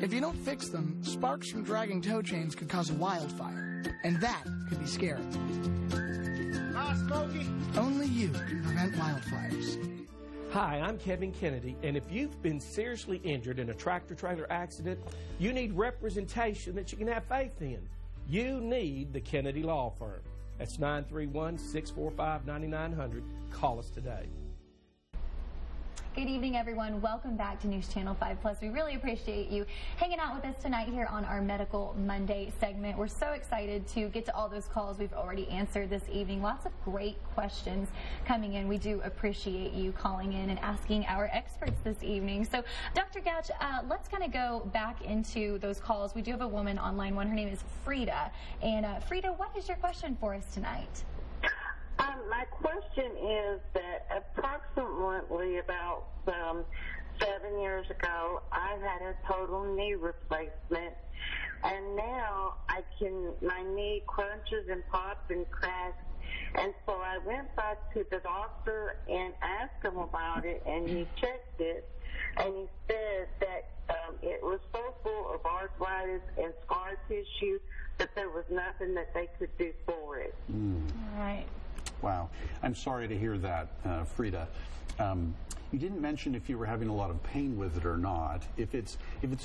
If you don't fix them, sparks from dragging tow chains could cause a wildfire, and that could be scary. Hi, Smokey. Only you can prevent wildfires. Hi, I'm Kevin Kennedy, and if you've been seriously injured in a tractor-trailer accident, you need representation that you can have faith in. You need the Kennedy Law Firm. That's 931-645-9900. Call us today. Good evening, everyone. Welcome back to News Channel 5 Plus. We really appreciate you hanging out with us tonight here on our Medical Monday segment. We're so excited to get to all those calls we've already answered this evening. Lots of great questions coming in. We do appreciate you calling in and asking our experts this evening. So, Dr. Gautsch, let's kind of go back into those calls. We do have a woman on line one. Her name is Frida. And Frida, what is your question for us tonight? My question is that approximately about 7 years ago, I had a total knee replacement, and now my knee crunches and pops and cracks, and so I went back to the doctor and asked him about it, and he checked it, and he said that it was so full of arthritis and scar tissue that there was nothing that they could do for it. All right. Wow. I'm sorry to hear that, Frida. You didn't mention if you were having a lot of pain with it or not. If it's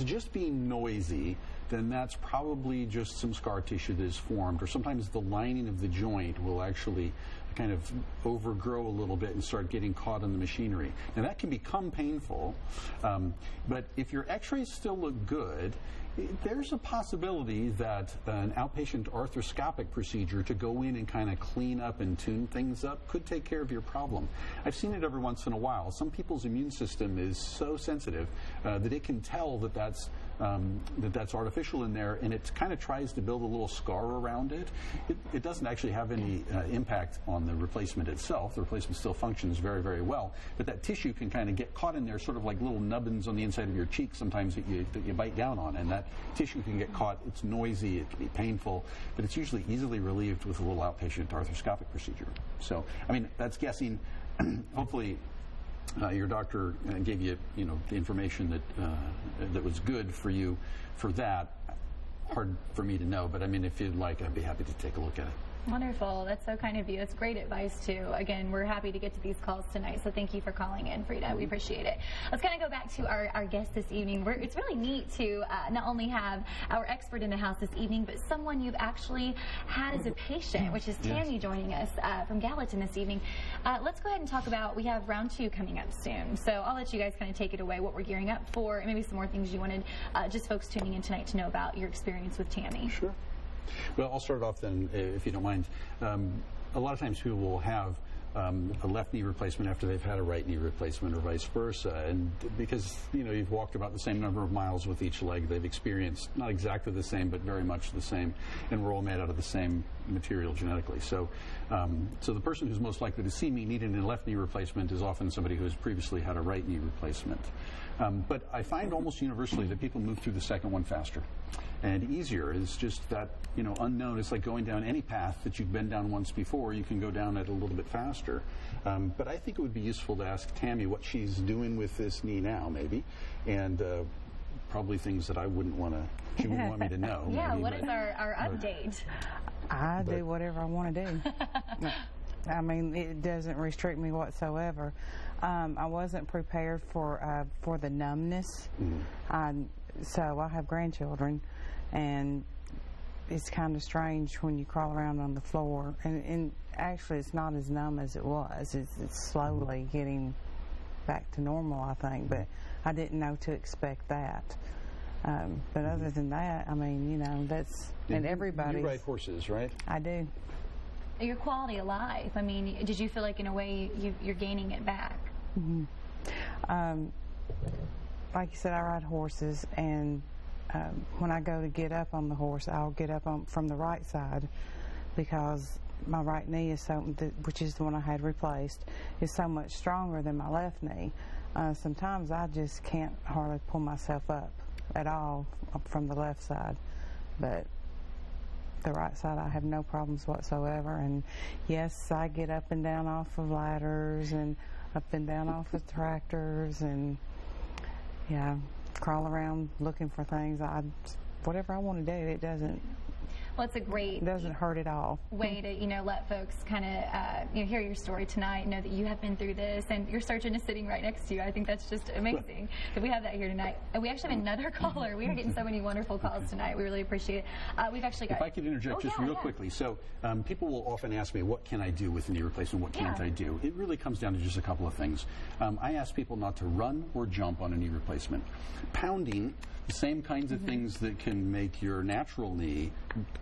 just being noisy, then that's probably just some scar tissue that is formed, or sometimes the lining of the joint will actually kind of overgrow a little bit and start getting caught in the machinery. Now that can become painful, but if your x-rays still look good, there's a possibility that an outpatient arthroscopic procedure to go in and kind of clean up and tune things up could take care of your problem. I've seen it every once in a while. Some people's immune system is so sensitive that it can tell that that's artificial in there, and it kind of tries to build a little scar around it. It doesn't actually have any impact on the replacement itself. The replacement still functions very, very well, but that tissue can kind of get caught in there, sort of like little nubbins on the inside of your cheek sometimes that you bite down on, and that tissue can get caught. It's noisy, it can be painful, but it's usually easily relieved with a little outpatient arthroscopic procedure. So, I mean, that's guessing. Hopefully your doctor gave you, the information that was good for you for that. Hard for me to know, but I mean, if you'd like, I'd be happy to take a look at it. Wonderful. That's so kind of you. That's great advice, too. Again, we're happy to get to these calls tonight, so thank you for calling in, Frida. We appreciate it. Let's kind of go back to our guest this evening. It's really neat to not only have our expert in the house this evening, but someone you've actually had as a patient, which is Tammy joining us from Gallatin this evening. Let's go ahead and talk about, we have round 2 coming up soon, so I'll let you guys kind of take it away, what we're gearing up for, and maybe some more things you wanted just folks tuning in tonight to know about your experience with Tammy. Sure. Well, I'll start off then, if you don't mind. A lot of times people will have a left knee replacement after they've had a right knee replacement or vice versa. And because, you've walked about the same number of miles with each leg, they've experienced not exactly the same, but very much the same. And we're all made out of the same material genetically. So the person who's most likely to see me needing a left knee replacement is often somebody who has previously had a right knee replacement. But I find almost universally that people move through the second one faster and easier. It's just that, unknown. It's like going down any path that you've been down once before. You can go down it a little bit faster. But I think it would be useful to ask Tammy what she's doing with this knee now, maybe, and probably things that she wouldn't want me to know. Yeah, maybe, what is our update? I do whatever I want to do. I mean, it doesn't restrict me whatsoever. I wasn't prepared for the numbness. So I have grandchildren, and it's kind of strange when you crawl around on the floor. And actually, it's not as numb as it was. It's slowly getting back to normal, I think. But I didn't know to expect that. But other than that, I mean, that's... And everybody. You ride horses, right? I do. Your quality of life, I mean, did you feel like in a way you're gaining it back? Like you said, I ride horses, and when I go to get up on the horse, I'll get up from the right side because my right knee is which is the one I had replaced, is so much stronger than my left knee. Sometimes I just can't hardly pull myself up at all from the left side, but the right side I have no problems whatsoever. And yes, I get up and down off of ladders and up and down off of tractors, and crawl around looking for things. Whatever I want to do, it doesn't. Well, it's a great. It doesn't hurt at all. Way to let folks kind of hear your story tonight, know that you have been through this, and your surgeon is sitting right next to you. I think that's just amazing that we have that here tonight. And we actually have another caller. We are getting so many wonderful calls tonight. We really appreciate it. We've actually got. If I could interject real quickly. So people will often ask me, what can I do with a knee replacement? What can't I do? It really comes down to just a couple of things. I ask people not to run or jump on a knee replacement. Pounding, the same kinds of things that can make your natural knee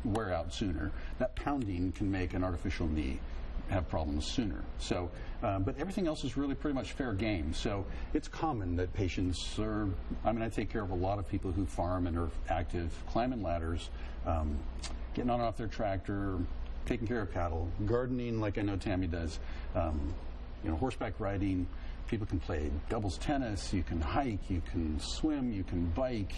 wear out sooner, that pounding can make an artificial knee have problems sooner. So, but everything else is really pretty much fair game. So it's common that patients are, I take care of a lot of people who farm and are active, climbing ladders, getting on and off their tractor, taking care of cattle, gardening like I know Tammy does, horseback riding. People can play doubles tennis, you can hike, you can swim, you can bike,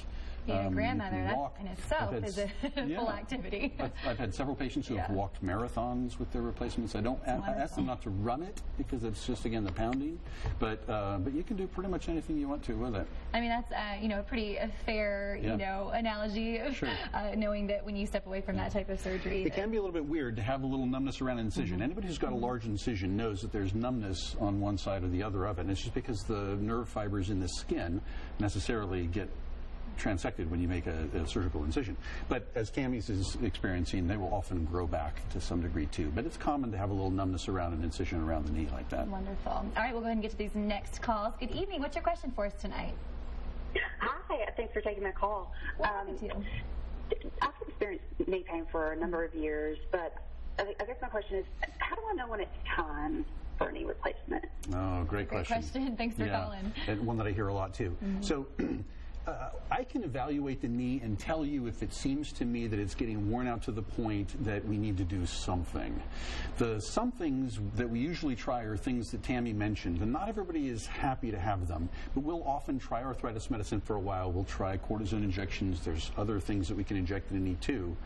being a grandmother, walk. that in itself is a full activity. I've had several patients who have walked marathons with their replacements. I ask them not to run it because it's just, again, the pounding, but you can do pretty much anything you want to with it. I mean, that's a pretty fair analogy of knowing that when you step away from that type of surgery. It can be a little bit weird to have a little numbness around an incision. Anybody who's got a large incision knows that there's numbness on one side or the other of it, and it's just because the nerve fibers in the skin necessarily get transected when you make a surgical incision. But as Tammy's is experiencing, they will often grow back to some degree too. But it's common to have a little numbness around an incision around the knee like that. Wonderful. All right, we'll go ahead and get to these next calls. Good evening. What's your question for us tonight? Hi, thanks for taking my call. I've experienced knee pain for a number of years, but I guess my question is, how do I know when it's time for a knee replacement? Oh, great question. Thanks for calling. And one that I hear a lot too. So I can evaluate the knee and tell you if it seems to me that it's getting worn out to the point that we need to do something. The some things that we usually try are things that Tammy mentioned, and not everybody is happy to have them, but we'll often try arthritis medicine for a while. We'll try cortisone injections. There's other things that we can inject in the knee too.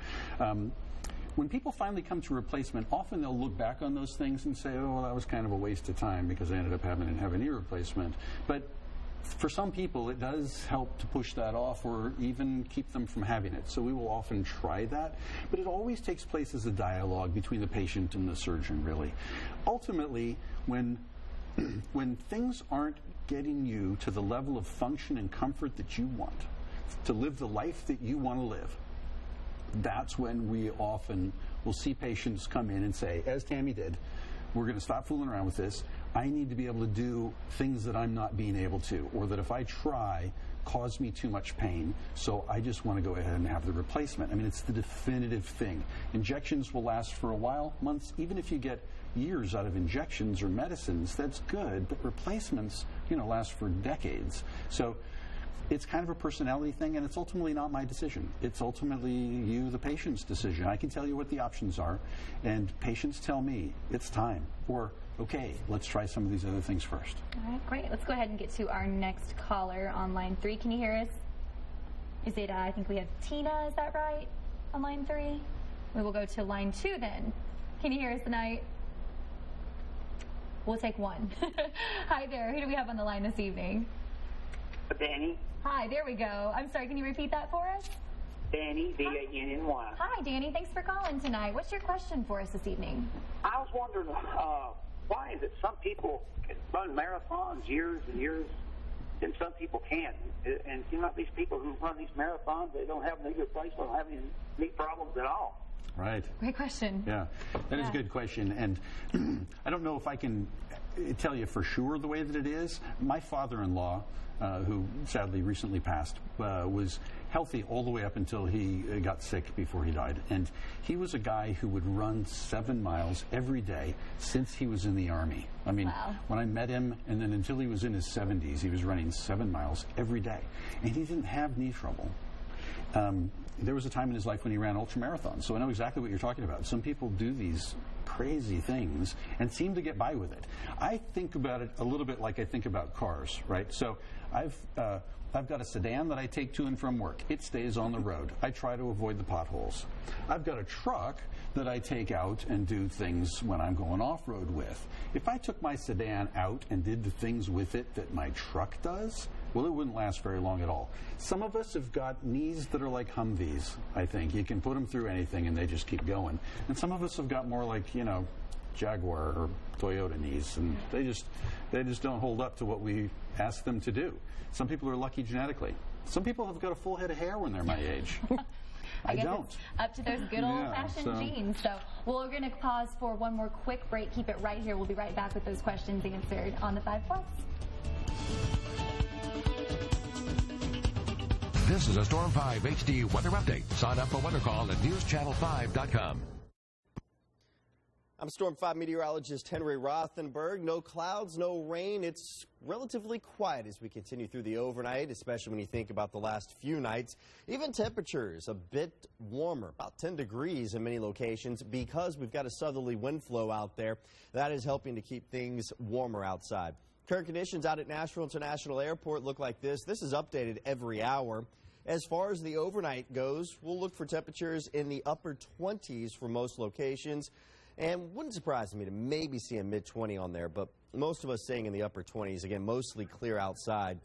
When people finally come to replacement, often they'll look back on those things and say, oh, well, that was kind of a waste of time because I ended up having to have a knee replacement. But for some people, it does help to push that off or even keep them from having it. So we will often try that. But it always takes place as a dialogue between the patient and the surgeon, really. Ultimately, when things aren't getting you to the level of function and comfort that you want, to live the life that you want to live, that's when we often will see patients come in and say, as Tammy did, we're going to stop fooling around with this. I need to be able to do things that I'm not being able to, or that if I try, cause me too much pain. So I just want to go ahead and have the replacement. I mean, it's the definitive thing. Injections will last for a while, months. Even if you get years out of injections or medicines, that's good. But replacements, last for decades. So it's kind of a personality thing, and it's ultimately not my decision. It's ultimately you, the patient's decision. I can tell you what the options are, and patients tell me it's time, or okay, let's try some of these other things first. All right, great. Let's go ahead and get to our next caller on line 3. Can you hear us? Is it, I think we have Tina, is that right, on line 3? We will go to line 2 then. Can you hear us tonight? We'll take one. Hi there, who do we have on the line this evening? Danny. Hi, there we go. I'm sorry, can you repeat that for us? Danny, D-A-N-N-Y. Hi, Danny. Thanks for calling tonight. What's your question for us this evening? I was wondering, why is it some people can run marathons years and years, and some people can't? And these people who run these marathons, they don't have knee replacement, don't have any knee problems at all. Right. Great question. Yeah, that is a good question. And I don't know if I can tell you for sure the way that it is. My father-in-law, who sadly recently passed, was healthy all the way up until he got sick before he died. And he was a guy who would run 7 miles every day since he was in the Army. I mean, when I met him, and then until he was in his 70s, he was running 7 miles every day. And he didn't have knee trouble. There was a time in his life when he ran ultramarathons, so I know exactly what you're talking about. Some people do these crazy things and seem to get by with it. I think about it a little bit like I think about cars, right? So I've got a sedan that I take to and from work. It stays on the road. I try to avoid the potholes. I've got a truck that I take out and do things when I'm going off-road with. If I took my sedan out and did the things with it that my truck does, well, it wouldn't last very long at all. Some of us have got knees that are like Humvees, I think. You can put them through anything and they just keep going. And some of us have got more like, Jaguar or Toyota knees, and they just don't hold up to what we ask them to do. Some people are lucky genetically. Some people have got a full head of hair when they're my age. I guess don't. It's up to those good old-fashioned genes. So we're going to pause for one more quick break. Keep it right here. We'll be right back with those questions answered on the 5 Plus. This is a Storm 5 HD weather update. Sign up for Weather Call at newschannel5.com. I'm Storm 5 meteorologist Henry Rothenberg. No clouds, no rain. It's relatively quiet as we continue through the overnight, especially when you think about the last few nights. Even temperatures a bit warmer, about 10 degrees in many locations, because we've got a southerly wind flow out there. That is helping to keep things warmer outside. Current conditions out at Nashville International Airport look like this. This is updated every hour. As far as the overnight goes, we'll look for temperatures in the upper 20s for most locations. And wouldn't surprise me to maybe see a mid-20 on there, but most of us staying in the upper 20s. Again, mostly clear outside.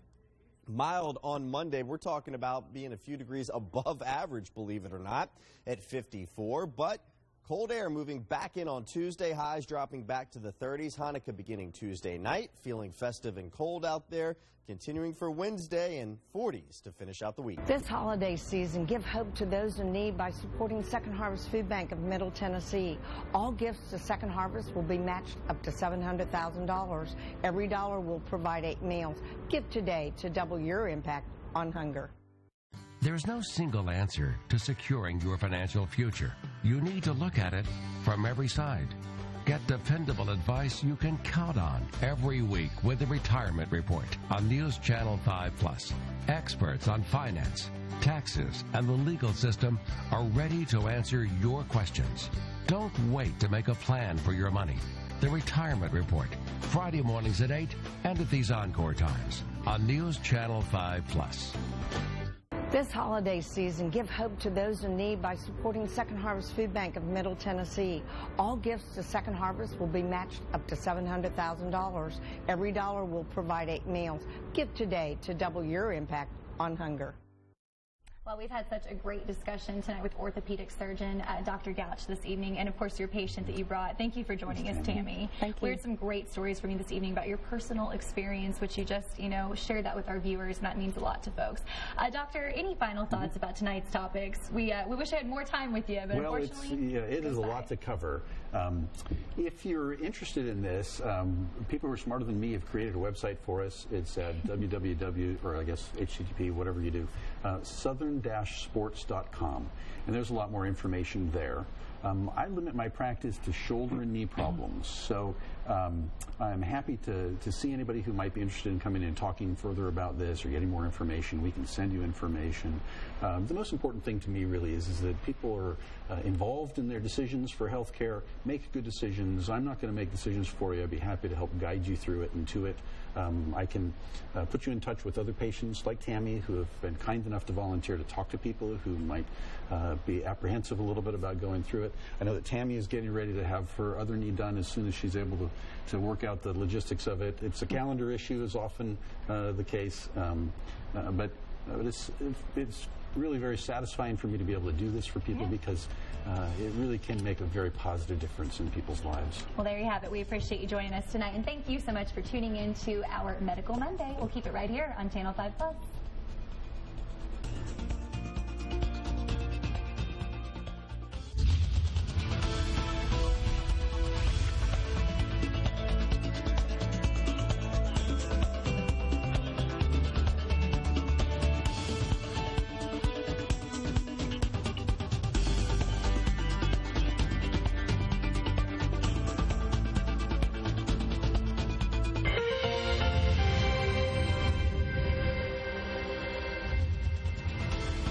Mild on Monday. We're talking about being a few degrees above average, believe it or not, at 54. But cold air moving back in on Tuesday. Highs dropping back to the 30s. Hanukkah beginning Tuesday night. Feeling festive and cold out there. Continuing for Wednesday and 40s to finish out the week. This holiday season, give hope to those in need by supporting Second Harvest Food Bank of Middle Tennessee. All gifts to Second Harvest will be matched up to $700,000. Every dollar will provide 8 meals. Give today to double your impact on hunger. There's no single answer to securing your financial future. You need to look at it from every side. Get dependable advice you can count on every week with the Retirement Report on News Channel 5+. Experts on finance, taxes, and the legal system are ready to answer your questions. Don't wait to make a plan for your money. The Retirement Report, Friday mornings at 8 and at these encore times on News Channel 5+. This holiday season, give hope to those in need by supporting Second Harvest Food Bank of Middle Tennessee. All gifts to Second Harvest will be matched up to $700,000. Every dollar will provide 8 meals. Give today to double your impact on hunger. Well, we've had such a great discussion tonight with orthopedic surgeon Dr. Gautsch this evening, and of course your patient that you brought. Thank you for joining us, Tammy. Thank you. We heard some great stories from you this evening about your personal experience, which you just, shared that with our viewers, and that means a lot to folks. Doctor, any final thoughts about tonight's topics? We wish I had more time with you, but unfortunately, it is a lot to cover. If you're interested in this, people who are smarter than me have created a website for us. It's at www, or I guess HTTP, whatever you do, southern-sports.com, and there's a lot more information there. I limit my practice to shoulder and knee problems, so I'm happy to see anybody who might be interested in coming in and talking further about this or getting more information. We can send you information. The most important thing to me really is that people are involved in their decisions for health care, make good decisions. I'm not going to make decisions for you. I'd be happy to help guide you through it and to it. I can put you in touch with other patients like Tammy who have been kind enough to volunteer to talk to people who might be apprehensive a little bit about going through it. I know that Tammy is getting ready to have her other knee done as soon as she's able to work out the logistics of it. It's a calendar issue, is often the case, but it's really very satisfying for me to be able to do this for people because it really can make a very positive difference in people's lives. Well, there you have it. We appreciate you joining us tonight, and thank you so much for tuning in to our Medical Monday. We'll keep it right here on Channel 5+.